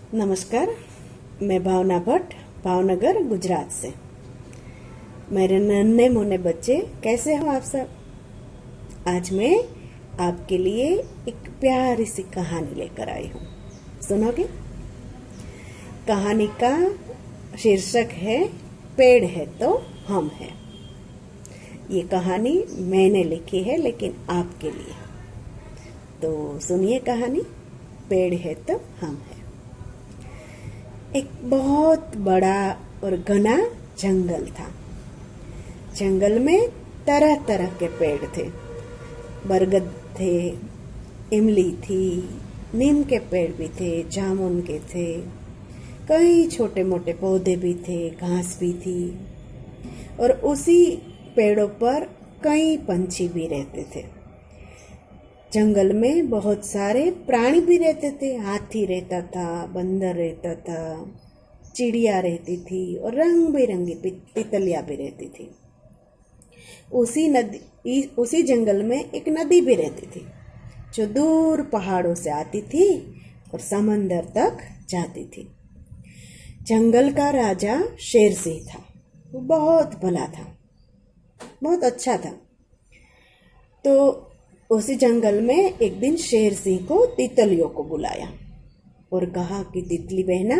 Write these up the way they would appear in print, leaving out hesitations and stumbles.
नमस्कार। मैं भावना भट्ट, भावनगर, गुजरात से। मेरे नन्हे मुन्ने बच्चे, कैसे हो आप सब? आज मैं आपके लिए एक प्यारी सी कहानी लेकर आई हूँ। सुनोगे? कहानी का शीर्षक है पेड़ है तो हम हैं। ये कहानी मैंने लिखी है, लेकिन आपके लिए। तो सुनिए कहानी, पेड़ है तो हम हैं। एक बहुत बड़ा और घना जंगल था। जंगल में तरह तरह के पेड़ थे। बरगद थे, इमली थी, नीम के पेड़ भी थे, जामुन के थे, कई छोटे मोटे पौधे भी थे, घास भी थी। और उसी पेड़ों पर कई पंछी भी रहते थे। जंगल में बहुत सारे प्राणी भी रहते थे। हाथी रहता था, बंदर रहता था, चिड़िया रहती थी और रंग बिरंगी तितलियां भी रहती थी। उसी जंगल में एक नदी भी रहती थी, जो दूर पहाड़ों से आती थी और समंदर तक जाती थी। जंगल का राजा शेर सिंह था। वो बहुत भला था, बहुत अच्छा था। तो उसी जंगल में एक दिन शेर सिंह को तितलियों को बुलाया और कहा कि तितली बहना,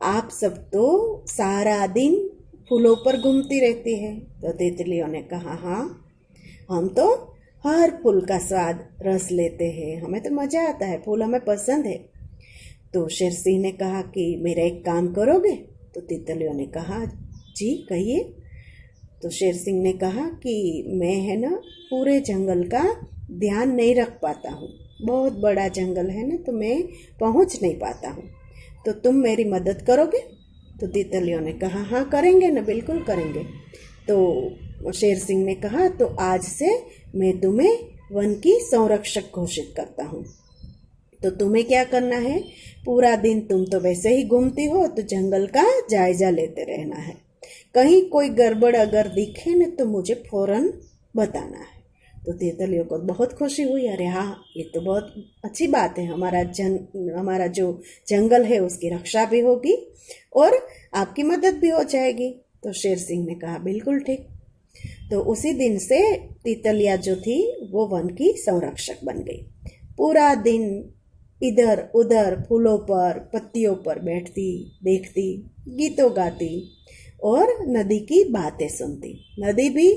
आप सब तो सारा दिन फूलों पर घूमती रहती है। तो तितलियों ने कहा, हाँ, हम तो हर फूल का स्वाद रस लेते हैं, हमें तो मजा आता है, फूल हमें पसंद है। तो शेर सिंह ने कहा कि मेरा एक काम करोगे? तो तितलियों ने कहा, जी कहिए। तो शेर सिंह ने कहा कि मैं है ना पूरे जंगल का ध्यान नहीं रख पाता हूँ, बहुत बड़ा जंगल है ना, तो मैं पहुँच नहीं पाता हूँ, तो तुम मेरी मदद करोगे? तो तितलियों ने कहा, हाँ करेंगे ना, बिल्कुल करेंगे। तो शेर सिंह ने कहा, तो आज से मैं तुम्हें वन की संरक्षक घोषित करता हूँ। तो तुम्हें क्या करना है, पूरा दिन तुम तो वैसे ही घूमती हो, तो जंगल का जायजा लेते रहना है। कहीं कोई गड़बड़ अगर दिखे न तो मुझे फौरन बताना है। तो तितलियों को बहुत खुशी हुई। अरे हाँ, ये तो बहुत अच्छी बात है, हमारा जो जंगल है उसकी रक्षा भी होगी और आपकी मदद भी हो जाएगी। तो शेर सिंह ने कहा, बिल्कुल ठीक। तो उसी दिन से तितलियाँ जो थी वो वन की संरक्षक बन गई। पूरा दिन इधर उधर फूलों पर, पत्तियों पर बैठती, देखती, गीतों गाती और नदी की बातें सुनती। नदी भी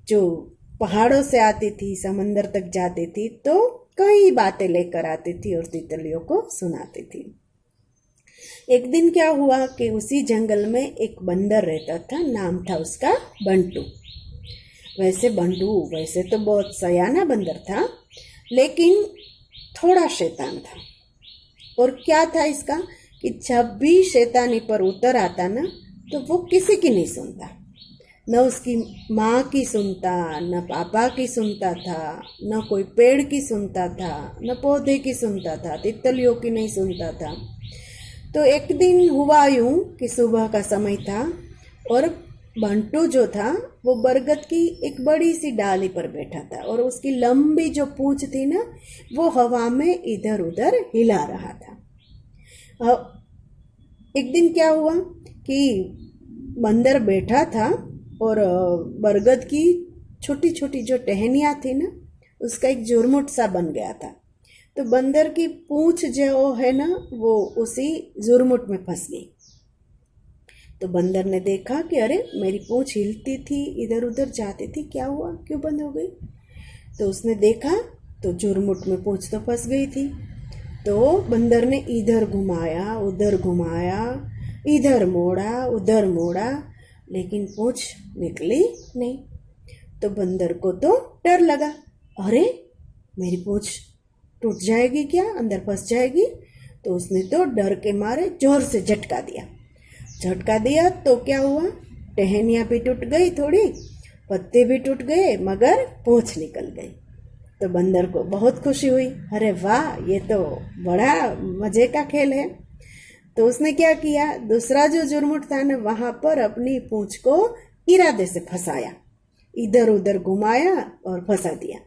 जो पहाड़ों से आती थी, समंदर तक जाती थी, तो कई बातें लेकर आती थी और तितलियों को सुनाती थी। एक दिन क्या हुआ कि उसी जंगल में एक बंदर रहता था, नाम था उसका बंटू। वैसे तो बहुत सयाना बंदर था, लेकिन थोड़ा शैतान था। और क्या था इसका कि जब भी शैतानी पर उतर आता ना, तो वो किसी की नहीं सुनता। न उसकी माँ की सुनता, न पापा की सुनता था, न कोई पेड़ की सुनता था, न पौधे की सुनता था, तितलियों की नहीं सुनता था। तो एक दिन हुआ यूं कि सुबह का समय था और बंटू जो था वो बरगद की एक बड़ी सी डाली पर बैठा था और उसकी लंबी जो पूंछ थी ना, वो हवा में इधर उधर हिला रहा था। एक दिन क्या हुआ कि बंदर बैठा था और बरगद की छोटी छोटी जो टहनियाँ थी ना, उसका एक जुरमुट सा बन गया था। तो बंदर की पूंछ जो है ना, वो उसी जुरमुट में फंस गई। तो बंदर ने देखा कि अरे, मेरी पूंछ हिलती थी, इधर उधर जाती थी, क्या हुआ, क्यों बंद हो गई? तो उसने देखा तो जुरमुट में पूंछ तो फंस गई थी। तो बंदर ने इधर घुमाया, उधर घुमाया, इधर मोड़ा, उधर मोड़ा, लेकिन पूंछ निकली नहीं। तो बंदर को तो डर लगा, अरे मेरी पूंछ टूट जाएगी क्या, अंदर फंस जाएगी। तो उसने तो डर के मारे जोर से झटका दिया तो क्या हुआ, टहनियाँ भी टूट गई, थोड़ी पत्ते भी टूट गए, मगर पूंछ निकल गई। तो बंदर को बहुत खुशी हुई, अरे वाह, ये तो बड़ा मजे का खेल है। तो उसने क्या किया, दूसरा जो जुरमुट था ना, वहां पर अपनी पूंछ को इरादे से फंसाया, इधर उधर घुमाया और फंसा दिया।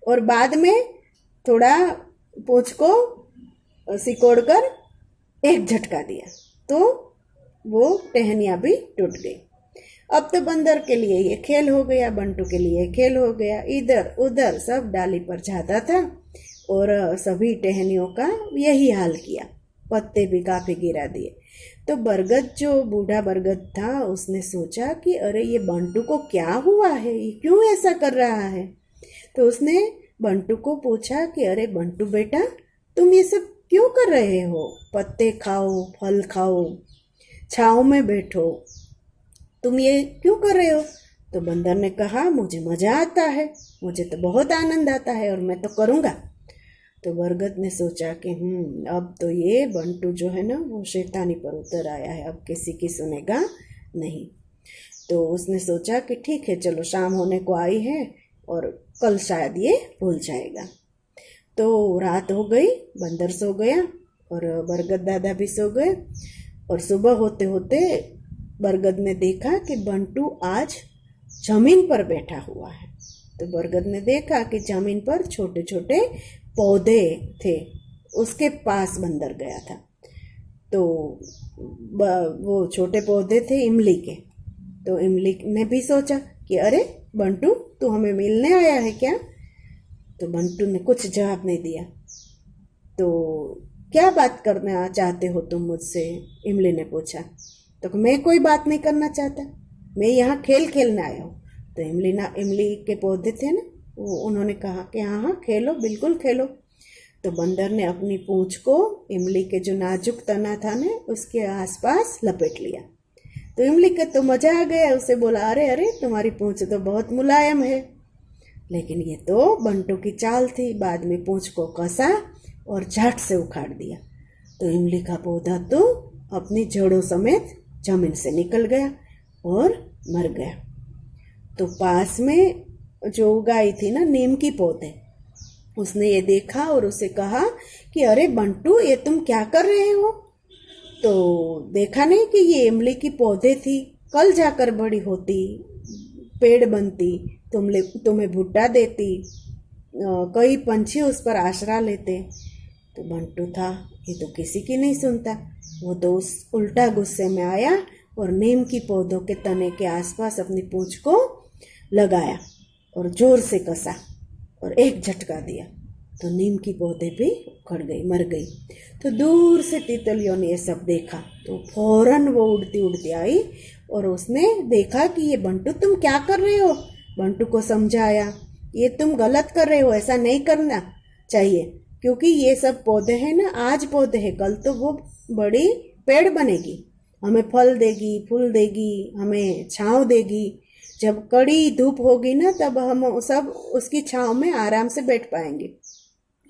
और बाद में थोड़ा पूंछ को सिकोड़ कर एक झटका दिया तो वो टहनियाँ भी टूट गई। अब तो बंदर के लिए ये खेल हो गया, बंटू के लिए खेल हो गया। इधर उधर सब डाली पर जाता था और सभी टहनियों का यही हाल किया, पत्ते भी काफी गिरा दिए। तो बरगद, जो बूढ़ा बरगद था, उसने सोचा कि अरे ये बंटू को क्या हुआ है, ये क्यों ऐसा कर रहा है। तो उसने बंटू को पूछा कि अरे बंटू बेटा, तुम ये सब क्यों कर रहे हो? पत्ते खाओ, फल खाओ, छाँव में बैठो, तुम ये क्यों कर रहे हो? तो बंदर ने कहा मुझे मजा आता है, मुझे तो बहुत आनंद आता है और मैं तो करूँगा। तो बरगद ने सोचा कि अब तो ये बंटू जो है ना वो शैतानी पर उतर आया है, अब किसी की सुनेगा नहीं। तो उसने सोचा कि ठीक है, चलो शाम होने को आई है और कल शायद ये भूल जाएगा। तो रात हो गई, बंदर सो गया और बरगद दादा भी सो गए। और सुबह होते होते बरगद ने देखा कि बंटू आज जमीन पर बैठा हुआ है। तो बरगद ने देखा कि जमीन पर छोटे छोटे पौधे थे, उसके पास बंदर गया था। तो वो छोटे पौधे थे इमली के। तो इमली ने भी सोचा कि अरे बंटू, तू हमें मिलने आया है क्या? तो बंटू ने कुछ जवाब नहीं दिया। तो क्या बात करना चाहते हो तुम मुझसे? इमली ने पूछा। तो मैं कोई बात नहीं करना चाहता, मैं यहाँ खेल खेलने आया हूँ। तो इमली के पौधे थे ना, वो उन्होंने कहा कि हाँ हाँ खेलो, बिल्कुल खेलो। तो बंदर ने अपनी पूंछ को इमली के जो नाजुक तना था ना उसके आसपास लपेट लिया। तो इमली का तो मजा आ गया, उसे बोला अरे अरे तुम्हारी पूंछ तो बहुत मुलायम है। लेकिन ये तो बंटू की चाल थी, बाद में पूंछ को कसा और झट से उखाड़ दिया। तो इमली का पौधा तो अपनी जड़ों समेत जमीन से निकल गया और मर गया। तो पास में जो उगाई थी ना नीम की पौधे, उसने ये देखा और उसे कहा कि अरे बंटू, ये तुम क्या कर रहे हो? तो देखा नहीं कि ये इमली की पौधे थी, कल जाकर बड़ी होती, पेड़ बनती, तुम्हें भुट्टा देती, कई पंछी उस पर आश्रय लेते। तो बंटू था, ये तो किसी की नहीं सुनता। वो तो उस उल्टा गुस्से में आया और नीम की पौधों के तने के आसपास अपनी पूंछ को लगाया और जोर से कसा और एक झटका दिया। तो नीम की पौधे भी उखड़ गई, मर गई। तो दूर से तितलियों ने ये सब देखा तो फौरन वो उड़ती उड़ती आई और उसने देखा कि ये बंटू तुम क्या कर रहे हो। बंटू को समझाया, ये तुम गलत कर रहे हो, ऐसा नहीं करना चाहिए, क्योंकि ये सब पौधे हैं ना, आज पौधे हैं, कल तो वो बड़ी पेड़ बनेगी, हमें फल देगी, फूल देगी, हमें छाँव देगी। जब कड़ी धूप होगी ना तब हम सब उसकी छाँव में आराम से बैठ पाएंगे।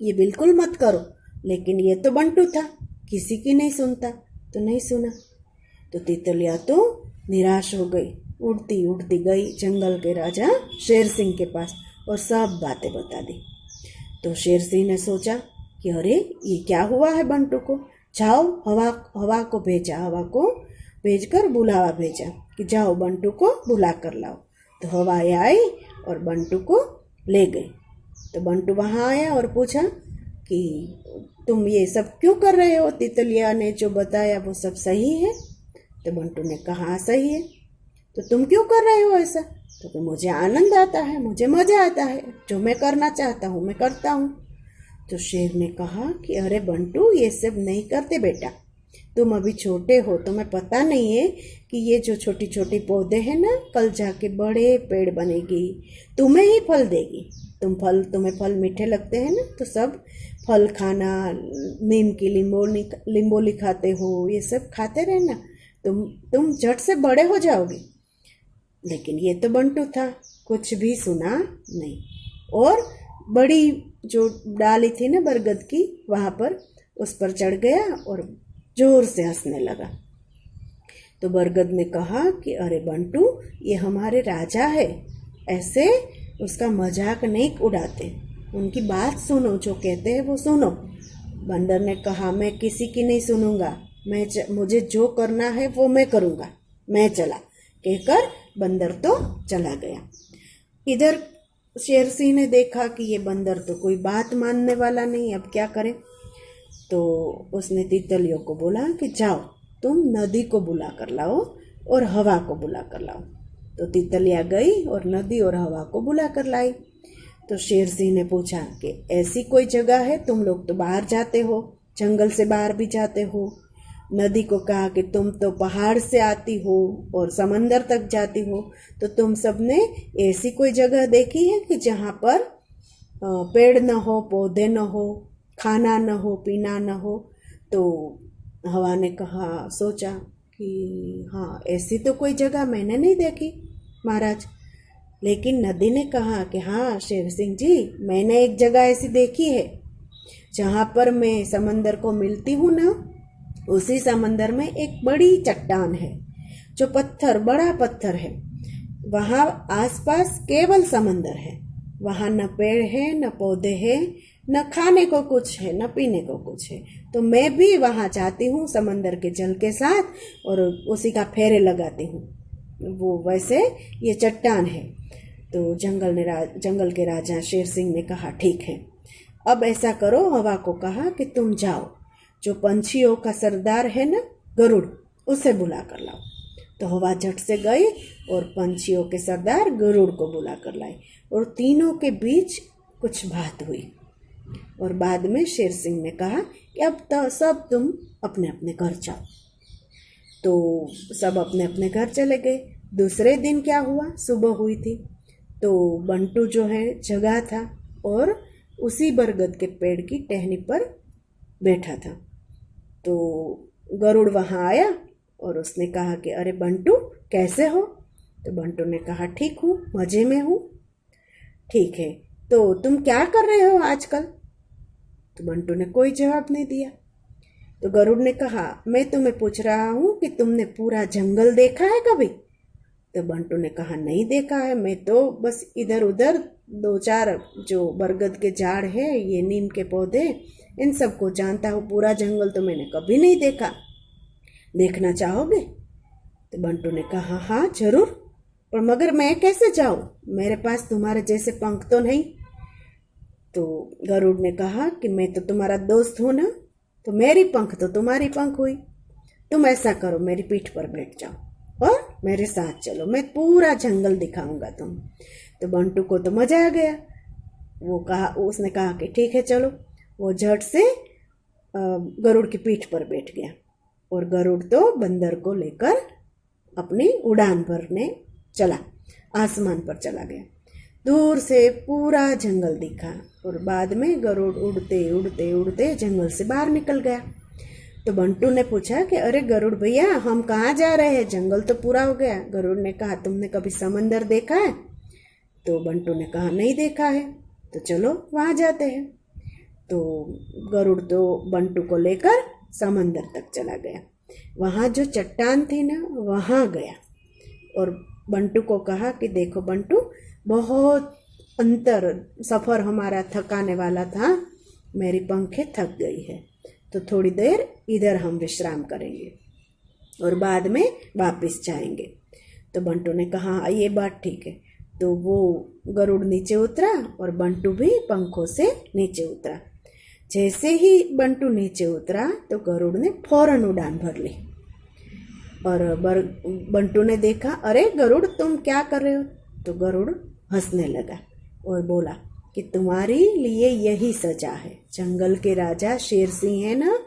ये बिल्कुल मत करो। लेकिन ये तो बंटू था, किसी की नहीं सुनता, तो नहीं सुना। तो तितलियाँ तो निराश हो गई, उड़ती उड़ती गई जंगल के राजा शेर सिंह के पास और सब बातें बता दी। तो शेर सिंह ने सोचा कि अरे ये क्या हुआ है बंटू को। जाओ हवा को भेजा, हवा को भेजकर बुलावा भेजा कि जाओ बंटू को बुला कर लाओ। तो हवा आई और बंटू को ले गई। तो बंटू वहाँ आया और पूछा कि तुम ये सब क्यों कर रहे हो? तितलिया ने जो बताया वो सब सही है? तो बंटू ने कहा सही है। तो तुम क्यों कर रहे हो ऐसा? तो मुझे आनंद आता है, मुझे मजा आता है, जो मैं करना चाहता हूँ मैं करता हूँ। तो शेर ने कहा कि अरे बंटू, ये सब नहीं करते बेटा, तुम अभी छोटे हो, तुम्हें पता नहीं है कि ये जो छोटी छोटी पौधे हैं ना, कल जाके बड़े पेड़ बनेगी, तुम्हें ही फल देगी। तुम्हें फल मीठे लगते हैं ना, तो सब फल खाना, नीम की लिंबोली खाते हो, ये सब खाते रहना, तुम झट से बड़े हो जाओगे। लेकिन ये तो बंटू था, कुछ भी सुना नहीं और बड़ी जो डाली थी ना बरगद की, वहाँ पर उस पर चढ़ गया और जोर से हंसने लगा। तो बरगद ने कहा कि अरे बंटू, ये हमारे राजा है, ऐसे उसका मजाक नहीं उड़ाते, उनकी बात सुनो, जो कहते हैं वो सुनो। बंदर ने कहा मैं किसी की नहीं सुनूंगा, मुझे जो करना है वो मैं करूँगा, मैं चला। कहकर बंदर तो चला गया। इधर शेर सिंह ने देखा कि ये बंदर तो कोई बात मानने वाला नहीं, अब क्या करे। तो उसने तितलियों को बोला कि जाओ तुम नदी को बुला कर लाओ और हवा को बुला कर लाओ। तो तितलियाँ गई और नदी और हवा को बुला कर लाई। तो शेर सिंह ने पूछा कि ऐसी कोई जगह है, तुम लोग तो बाहर जाते हो, जंगल से बाहर भी जाते हो। नदी को कहा कि तुम तो पहाड़ से आती हो और समंदर तक जाती हो, तो तुम सबने ऐसी कोई जगह देखी है कि जहाँ पर पेड़ न हो, पौधे न हो, खाना न हो, पीना न हो। तो हवा ने कहा, सोचा कि हाँ ऐसी तो कोई जगह मैंने नहीं देखी महाराज। लेकिन नदी ने कहा कि हाँ शेर सिंह जी, मैंने एक जगह ऐसी देखी है जहाँ पर मैं समंदर को मिलती हूँ ना, उसी समंदर में एक बड़ी चट्टान है जो बड़ा पत्थर है। वहाँ आसपास केवल समंदर है, वहाँ न पेड़ है, न पौधे हैं, न खाने को कुछ है, न पीने को कुछ है। तो मैं भी वहाँ जाती हूँ समंदर के जल के साथ और उसी का फेरे लगाती हूँ। वो वैसे ये चट्टान है। तो जंगल के राजा शेर सिंह ने कहा ठीक है, अब ऐसा करो, हवा को कहा कि तुम जाओ, जो पंछियों का सरदार है ना गरुड़, उसे बुला कर लाओ। तो हवा झट से गई और पंछियों के सरदार गरुड़ को बुला कर लाई और तीनों के बीच कुछ बात हुई। और बाद में शेर सिंह ने कहा कि अब तो सब तुम अपने अपने घर जाओ। तो सब अपने अपने घर चले गए। दूसरे दिन क्या हुआ, सुबह हुई थी तो बंटू जो है जगा था और उसी बरगद के पेड़ की टहनी पर बैठा था। तो गरुड़ वहाँ आया और उसने कहा कि अरे बंटू कैसे हो। तो बंटू ने कहा ठीक हूँ, मज़े में हूँ। ठीक है, तो तुम क्या कर रहे हो आजकल। तो बंटू ने कोई जवाब नहीं दिया। तो गरुड़ ने कहा मैं तुम्हें पूछ रहा हूँ कि तुमने पूरा जंगल देखा है कभी। तो बंटू ने कहा नहीं देखा है, मैं तो बस इधर उधर दो चार जो बरगद के झाड़ है, ये नीम के पौधे, इन सबको जानता हूँ, पूरा जंगल तो मैंने कभी नहीं देखा, देखना चाहोगे। तो बंटू ने कहा हाँ जरूर, पर मगर मैं कैसे जाऊँ, मेरे पास तुम्हारे जैसे पंख तो नहीं। तो गरुड़ ने कहा कि मैं तो तुम्हारा दोस्त हूँ ना, तो मेरी पंख तो तुम्हारी पंख हुई। तुम ऐसा करो, मेरी पीठ पर बैठ जाओ और मेरे साथ चलो, मैं पूरा जंगल दिखाऊंगा तुम। तो बंटू को तो मजा आ गया। उसने कहा कि ठीक है चलो। वो झट से गरुड़ की पीठ पर बैठ गया और गरुड़ तो बंदर को लेकर अपनी उड़ान भरने चला, आसमान पर चला गया। दूर से पूरा जंगल दिखा और बाद में गरुड़ उड़ते उड़ते उड़ते जंगल से बाहर निकल गया। तो बंटू ने पूछा कि अरे गरुड़ भैया, हम कहाँ जा रहे हैं, जंगल तो पूरा हो गया। गरुड़ ने कहा तुमने कभी समंदर देखा है। तो बंटू ने कहा नहीं देखा है। तो चलो वहाँ जाते हैं। तो गरुड़ तो बंटू को लेकर समंदर तक चला गया। वहाँ जो चट्टान थी ना, वहाँ गया और बंटू को कहा कि देखो बंटू, बहुत सफ़र हमारा थकाने वाला था, मेरी पंखें थक गई है, तो थोड़ी देर इधर हम विश्राम करेंगे और बाद में वापस जाएंगे। तो बंटू ने कहा ये बात ठीक है। तो वो गरुड़ नीचे उतरा और बंटू भी पंखों से नीचे उतरा। जैसे ही बंटू नीचे उतरा तो गरुड़ ने फौरन उड़ान भर ली और बंटू ने देखा अरे गरुड़ तुम क्या कर रहे हो। तो गरुड़ हंसने लगा और बोला कि तुम्हारे लिए यही सजा है, जंगल के राजा शेर सिंह है ना,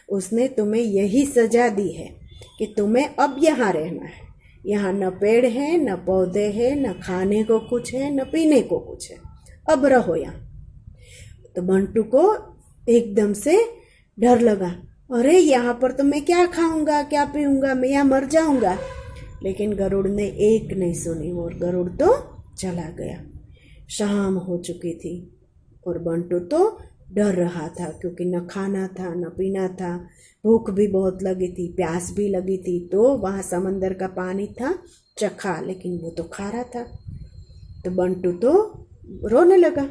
उसने तुम्हें यही सजा दी है कि तुम्हें अब यहाँ रहना है। यहाँ न पेड़ है, न पौधे हैं, न खाने को कुछ है, न पीने को कुछ है, अब रहो यहाँ। तो बंटू को एकदम से डर लगा, अरे यहाँ पर तो मैं क्या खाऊंगा, क्या पीऊंगा, मैं यहाँ मर जाऊंगा। लेकिन गरुड़ ने एक नहीं सुनी और गरुड़ तो चला गया। शाम हो चुकी थी और बंटू तो डर रहा था क्योंकि न खाना था न पीना था, भूख भी बहुत लगी थी, प्यास भी लगी थी। तो वहाँ समंदर का पानी था, चखा, लेकिन वो तो खारा था। तो बंटू तो रोने लगा।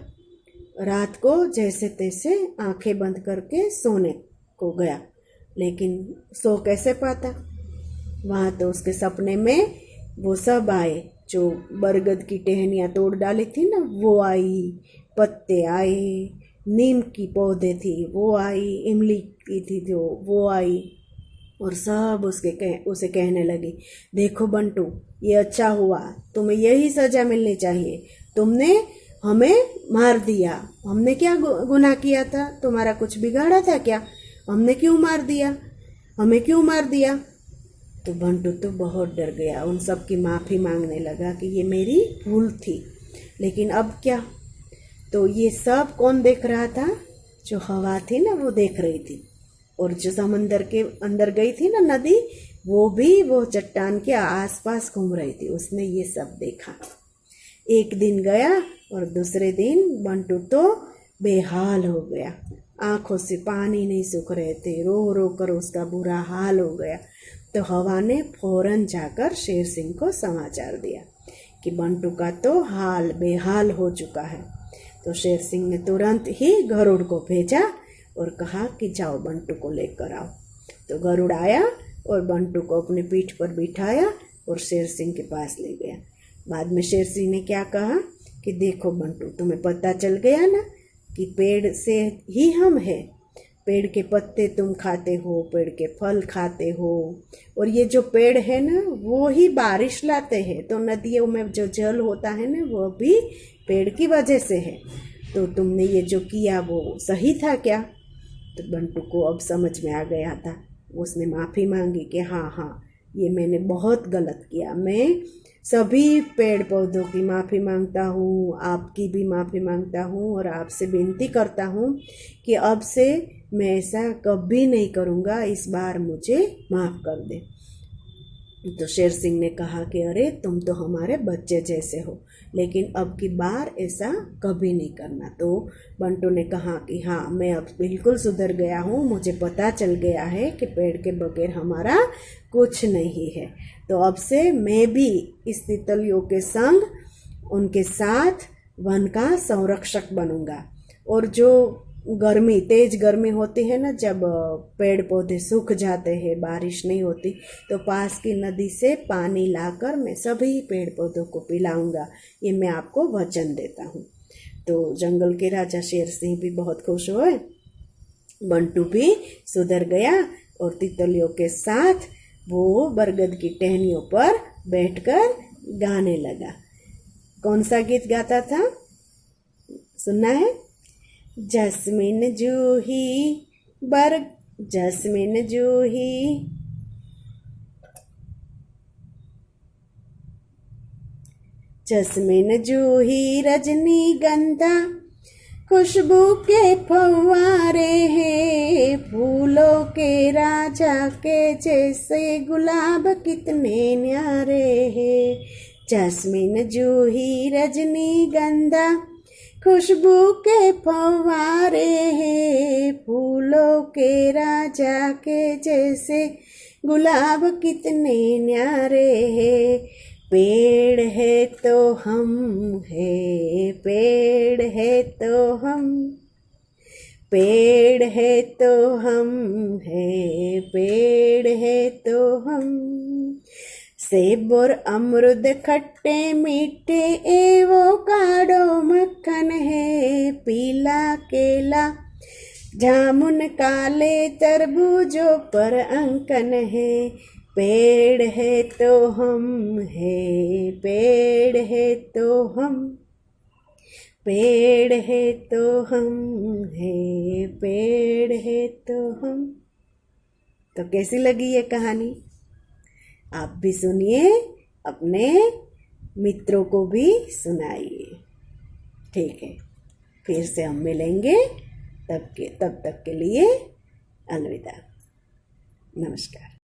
रात को जैसे तैसे आंखें बंद करके सोने को गया, लेकिन सो कैसे पाता। वहाँ तो उसके सपने में वो सब आए जो बरगद की टहनियाँ तोड़ डाली थी ना, वो आई, पत्ते आए, नीम की पौधे थी वो आई, इमली की थी जो वो आई, और सब उसे कहने लगी, देखो बंटू, ये अच्छा हुआ, तुम्हें यही सजा मिलनी चाहिए, तुमने हमें मार दिया, हमने क्या गुनाह किया था, तुम्हारा कुछ बिगाड़ा था क्या, हमने क्यों मार दिया, हमें क्यों मार दिया। तो बंटू तो बहुत डर गया, उन सब की माफ़ी मांगने लगा कि ये मेरी भूल थी, लेकिन अब क्या। तो ये सब कौन देख रहा था, जो हवा थी ना वो देख रही थी, और जो समंदर के अंदर गई थी ना नदी, वो भी वो चट्टान के आसपास घूम रही थी, उसने ये सब देखा। एक दिन गया और दूसरे दिन बंटू तो बेहाल हो गया, आंखों से पानी नहीं सूख रहे थे, रो रो कर उसका बुरा हाल हो गया। तो हवा ने फौरन जाकर शेर सिंह को समाचार दिया कि बंटू का तो हाल बेहाल हो चुका है। तो शेर सिंह ने तुरंत ही गरुड़ को भेजा और कहा कि जाओ बंटू को लेकर आओ। तो गरुड़ आया और बंटू को अपनी पीठ पर बिठाया और शेर सिंह के पास ले गया। बाद में शेर सिंह ने क्या कहा कि देखो बंटू, तुम्हें पता चल गया ना कि पेड़ से ही हम हैं, पेड़ के पत्ते तुम खाते हो, पेड़ के फल खाते हो, और ये जो पेड़ है ना वो ही बारिश लाते हैं, तो नदियों में जो जल होता है ना वो भी पेड़ की वजह से है, तो तुमने ये जो किया वो सही था क्या। तो बंटू को अब समझ में आ गया था, उसने माफ़ी मांगी कि हाँ हाँ ये मैंने बहुत गलत किया, मैं सभी पेड़ पौधों की माफ़ी मांगता हूँ, आपकी भी माफ़ी मांगता हूँ, और आपसे विनती करता हूँ कि अब से मैं ऐसा कभी नहीं करूँगा, इस बार मुझे माफ़ कर दे। तो शेर सिंह ने कहा कि अरे तुम तो हमारे बच्चे जैसे हो, लेकिन अब की बार ऐसा कभी नहीं करना। तो बंटू ने कहा कि हाँ मैं अब बिल्कुल सुधर गया हूँ, मुझे पता चल गया है कि पेड़ के बगैर हमारा कुछ नहीं है, तो अब से मैं भी इस तितलियों के संग उनके साथ वन का संरक्षक बनूंगा। और जो गर्मी, तेज गर्मी होती है ना, जब पेड़ पौधे सूख जाते हैं, बारिश नहीं होती, तो पास की नदी से पानी लाकर मैं सभी पेड़ पौधों को पिलाऊंगा, ये मैं आपको वचन देता हूँ। तो जंगल के राजा शेर सिंह भी बहुत खुश हुए, बंटू भी सुधर गया और तितलियों के साथ वो बरगद की टहनियों पर बैठकर गाने लगा। कौन सा गीत गाता था, सुनना है? जस्मिन जूही जस्मिन जूही जस्मिन जूही रजनीगंधा, खुशबू के फव्वारे हैं, फूलों के राजा के जैसे गुलाब कितने न्यारे हैं। जस्मिन जूही रजनीगंधा, खुशबू के फव्वारे हैं, फूलों के राजा के जैसे गुलाब कितने न्यारे हैं। पेड़ है तो हम है, पेड़ है तो हम, पेड़ है तो हम है, पेड़ है तो हम। सेब और अमरुद खट्टे मीठे, एवोकाडो मक्खन है, पीला केला जामुन काले तरबूजों पर अंकन है। पेड़ है तो हम है, पेड़ है तो हम, पेड़ है तो हम है, पेड़ है तो हम। तो कैसी लगी ये कहानी? आप भी सुनिए, अपने मित्रों को भी सुनाइए। ठीक है, फिर से हम मिलेंगे, तब तक के लिए अलविदा, नमस्कार।